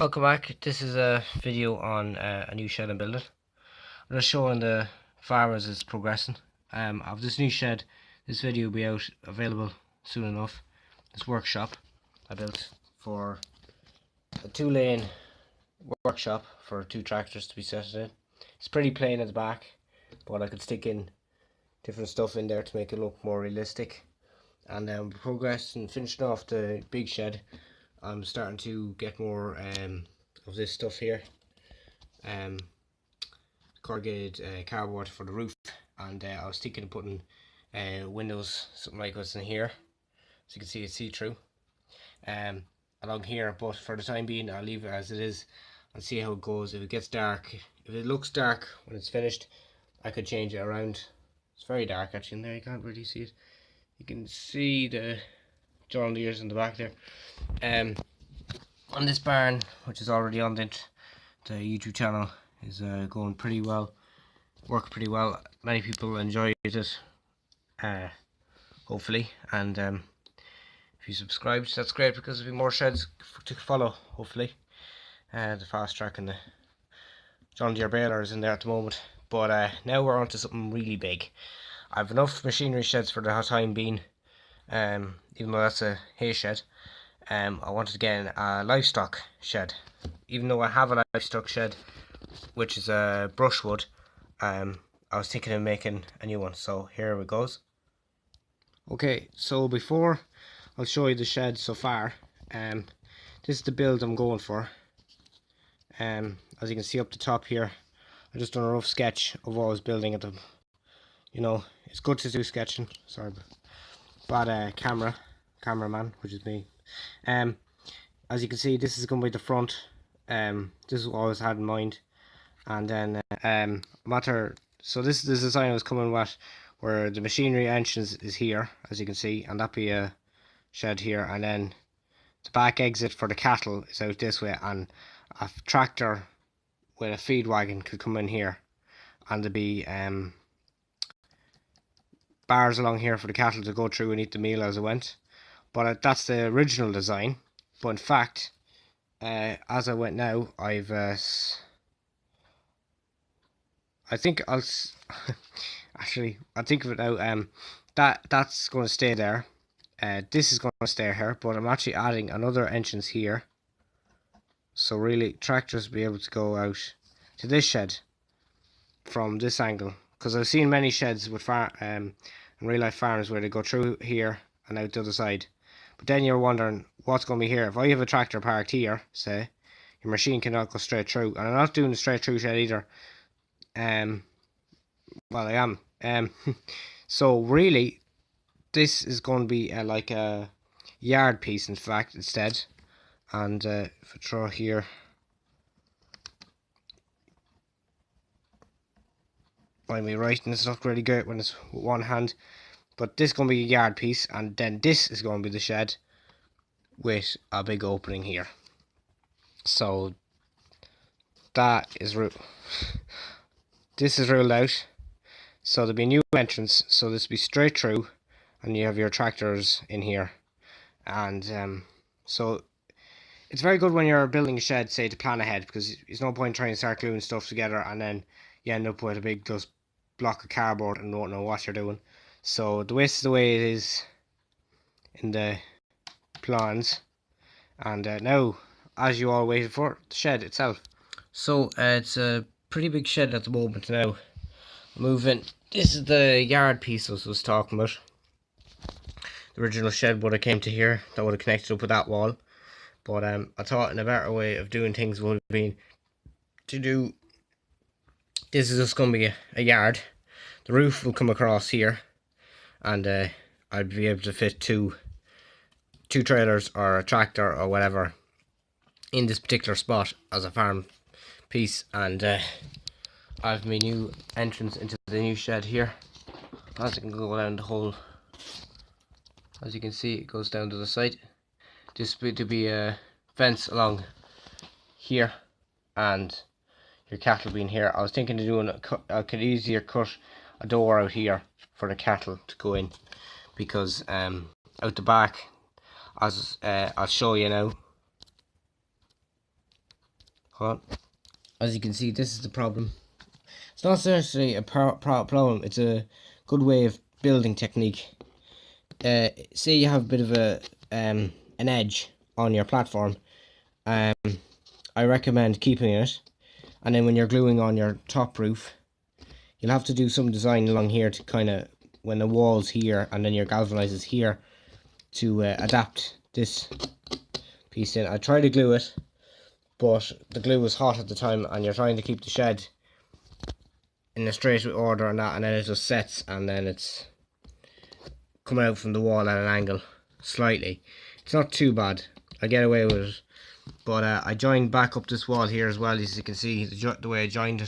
Welcome back. This is a video on a new shed I'm building. I'm just showing the farm as it's progressing. Of this new shed, this video will be available soon enough. This workshop I built for a 2-lane workshop for 2 tractors to be set in. It's pretty plain at the back, but I could stick in different stuff in there to make it look more realistic. And progressing, finishing off the big shed. I'm starting to get more of this stuff here, corrugated cardboard for the roof, and I was thinking of putting windows, something like what's in here, so you can see it see-through along here. But for the time being, I'll leave it as it is and see how it goes. If it gets dark, if it looks dark when it's finished, I could change it around. It's very dark actually in there, you can't really see it. You can see the John Deere's in the back there. On this barn, which is already on the YouTube channel, is going pretty well, worked pretty well. Many people enjoyed it, hopefully, and if you subscribed, that's great, because there'll be more sheds to follow, hopefully. The fast track and the John Deere baler is in there at the moment, but now we're on to something really big. I've enough machinery sheds for the time being, even though that's a hay shed. I wanted to get a livestock shed. Even though I have a livestock shed, which is a brushwood, I was thinking of making a new one. So here it goes. Okay, so before I'll show you the shed so far, this is the build I'm going for. As you can see up the top here, I just done a rough sketch of what I was building at the. You know, it's good to do sketching. Sorry, but cameraman, which is me. As you can see, this is going to be the front. This is what I always had in mind, and then so this is the design I was coming with, where the machinery entrance is here, as you can see, and that be a shed here, and then the back exit for the cattle is out this way, and a tractor with a feed wagon could come in here, and there'd be bars along here for the cattle to go through and eat the meal as it went. But that's the original design. But in fact, as I went now, I think I'll actually, I think of it now. That's going to stay there. This is going to stay here, but I'm actually adding another entrance here. So really, tractors will be able to go out to this shed from this angle, because I've seen many sheds with real life farms where they go through here and out the other side. But then you're wondering what's going to be here. If I have a tractor parked here, say, your machine cannot go straight through. And I'm not doing a straight through shed either. Well, I am. So really, this is going to be like a yard piece, in fact, instead. And if I draw here, by me writing, it's not really good when it's with one hand. But this is going to be a yard piece, and then this is going to be the shed with a big opening here. So that is this is ruled out. So there'll be a new entrance, so this will be straight through, and you have your tractors in here. And so it's very good when you're building a shed, say, to plan ahead, because there's no point trying to start gluing stuff together and then you end up with a big just block of cardboard and don't know what you're doing. So this is the way it is in the plans. And now, as you all waited for, the shed itself. So it's a pretty big shed at the moment now. Moving. This is the yard piece I was talking about. The original shed would have came to here. That would have connected up with that wall. But I thought a better way of doing things would have been to do. This is just going to be a yard. The roof will come across here, and I'd be able to fit two trailers or a tractor or whatever in this particular spot as a farm piece. And I have my new entrance into the new shed here. As you can go down the whole, as you can see, it goes down to the side. This would to be a fence along here, and your cattle being here. I was thinking of doing I could easier cut a door out here for the cattle to go in, because out the back, as I'll show you now, hold on. As you can see, this is the problem. It's not necessarily a problem, it's a good way of building technique. Say you have a bit of an edge on your platform. I recommend keeping it, and then when you're gluing on your top roof, you'll have to do some design along here to kind of, when the wall's here and then your galvanized is here, to adapt this piece in. I tried to glue it, but the glue was hot at the time, and you're trying to keep the shed in a straight order and that, and then it just sets, and then it's coming out from the wall at an angle slightly. It's not too bad, I get away with it. But I joined back up this wall here as well. As you can see, the way I joined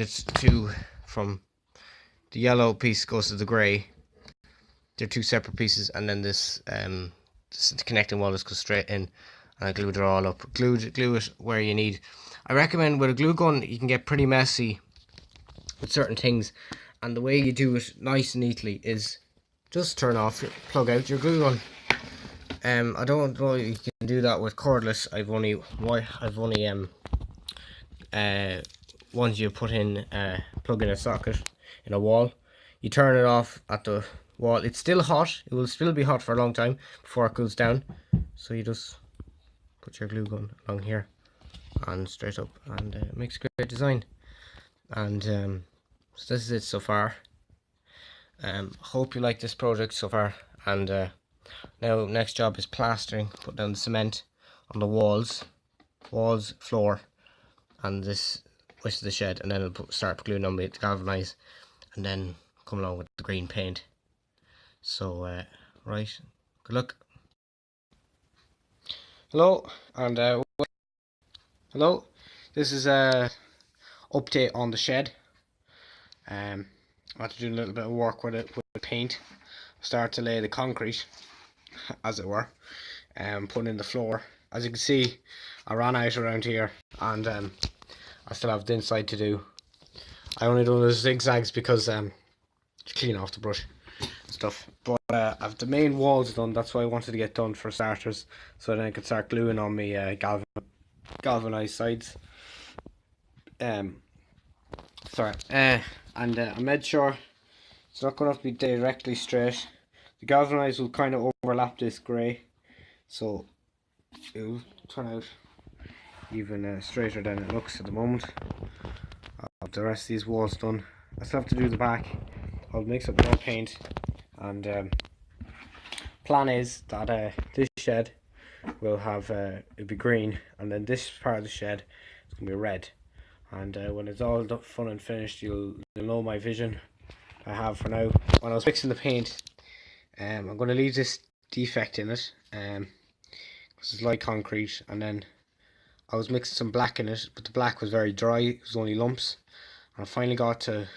it to, from the yellow piece goes to the grey. They're two separate pieces, and then this connecting wall just goes straight in, and I glued it all up. Glue it where you need. I recommend with a glue gun you can get pretty messy with certain things, and the way you do it nice and neatly is just plug out your glue gun. I don't know if you can do that with cordless. I've only once you put in plug in a socket in a wall, you turn it off at the wall. It's still hot. It will still be hot for a long time before it cools down. So you just put your glue gun along here and straight up, and it makes a great design. And so this is it so far. Hope you like this project so far, and now next job is plastering, put down the cement on the walls, floor, and this rest of the shed, and then I'll start gluing on with galvanise, and then come along with the green paint. So right, good luck. Hello, and hello. This is a update on the shed. I had to do a little bit of work with it with paint. Start to lay the concrete, as it were, and put in the floor. As you can see, I ran out around here, and I still have the inside to do. I only do the zigzags because to clean off the brush stuff. But I've the main walls done. That's what I wanted to get done for starters, so then I could start gluing on my galvanized sides. Sorry. And I made sure it's not going to have to be directly straight. The galvanized will kind of overlap this grey, so it will turn out even straighter than it looks at the moment. I'll have the rest of these walls done. I still have to do the back. I'll mix up more paint, and plan is that this shed will have it'll be green, and then this part of the shed is going to be red. And when it's all done, fun and finished, you'll know my vision I have for now. When I was mixing the paint, I'm going to leave this defect in it, because it's light concrete, and then I was mixing some black in it, but the black was very dry. It was only lumps, and I finally got to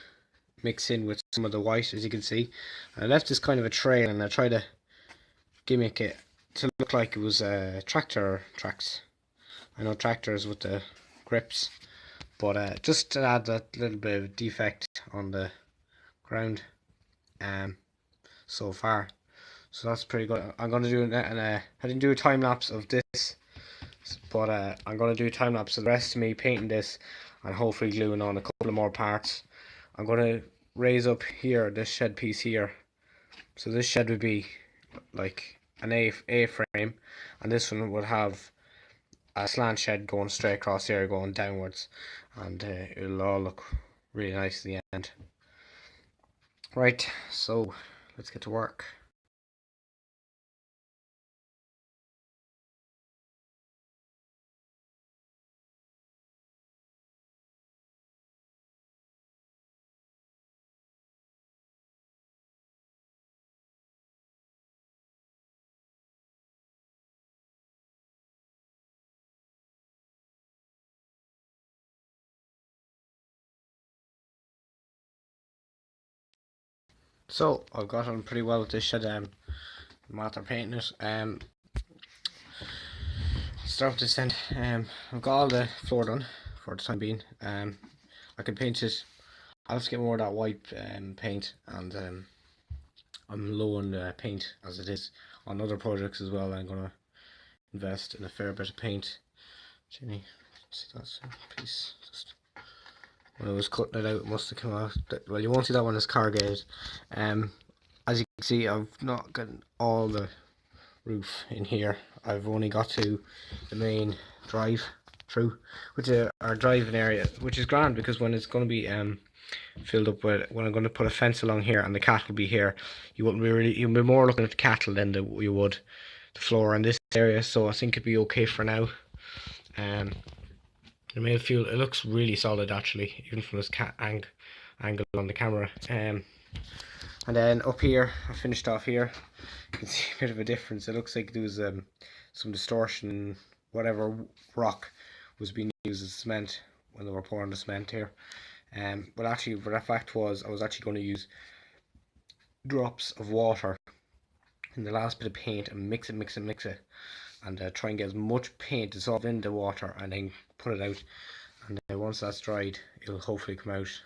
mix in with some of the white, as you can see. I left this kind of a trail, and I tried to gimmick it to look like it was tractor tracks. I know tractors with the grips, but just to add that little bit of defect on the ground so far. So that's pretty good. I'm going to do I didn't do a time lapse of this, but I'm going to do a time lapse of the rest of me painting this, and hopefully gluing on a couple of more parts. I'm going to raise up here this shed piece here, so this shed would be like an A-frame, and this one would have a slant shed going straight across here, going downwards, and it'll all look really nice in the end. Right, so let's get to work. So I've got on pretty well with this shed. After painting it, start with this end. I've got all the floor done for the time being. I can paint it. I'll have to get more of that white paint, and I'm low on paint as it is on other projects as well. I'm gonna invest in a fair bit of paint. Jenny, See, that's a piece. Just when I was cutting it out, it must have come out. Well, you won't see that one as corrugated. As you can see, I've not gotten all the roof in here. I've only got to the main drive through, which is our driving area, which is grand because when it's going to be filled up with, when I'm going to put a fence along here and the cattle will be here, you wouldn't be really, you'll be more looking at the cattle than you would the floor in this area. So I think it'd be okay for now. The male fuel, it looks really solid actually, even from this angle on the camera. And then up here, I finished off here. You can see a bit of a difference. It looks like there was some distortion. Whatever rock was being used as cement when they were pouring the cement here. But actually, what the fact was, I was actually going to use drops of water in the last bit of paint and mix it, and try and get as much paint dissolved in the water, and then put it out. And once that's dried, it'll hopefully come out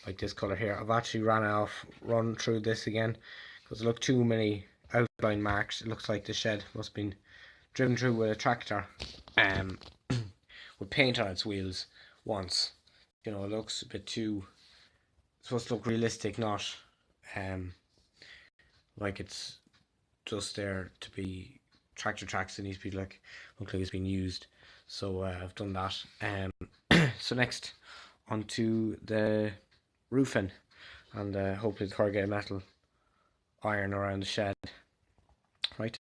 like this colour here. I've actually run through this again because there look too many outline marks. It looks like the shed must have been driven through with a tractor with paint on its wheels once. You know, it looks a bit too, it's supposed to look realistic, not like it's just there to be tractor tracks. It needs to be like, look like it's been used. So I've done that. So next onto the roofing, and hopefully the corrugated metal iron around the shed. Right.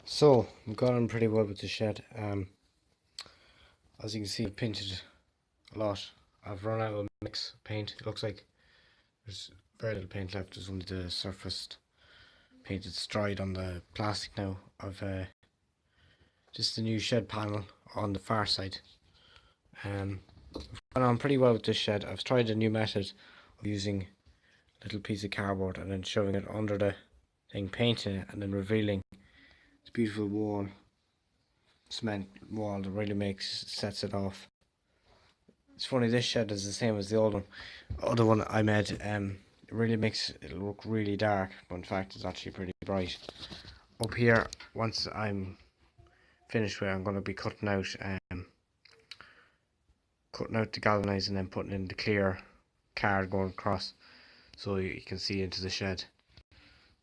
So I've got on pretty well with the shed. As you can see, I've painted a lot. I've run out of mix paint. It looks like there's very little paint left. There's only the surface paint that's dried on the plastic now. I've just the new shed panel on the far side. I've gone on pretty well with this shed. I've tried a new method of using a little piece of cardboard and then shoving it under the thing, painting it, and then revealing this beautiful wall, cement wall that really sets it off. It's funny, this shed is the same as the other one I made. It really makes it look really dark, but in fact it's actually pretty bright. Up here, once I'm finished with it, I'm going to be cutting out the galvanized and then putting in the clear card going across, so you can see into the shed.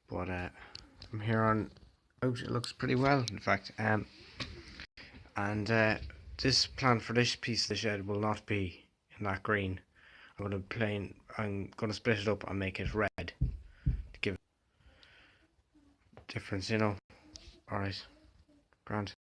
But from here on out, it looks pretty well, in fact. And this plan for this piece of the shed will not be in that green. I'm going to split it up and make it red to give difference, you know. Alright, grand.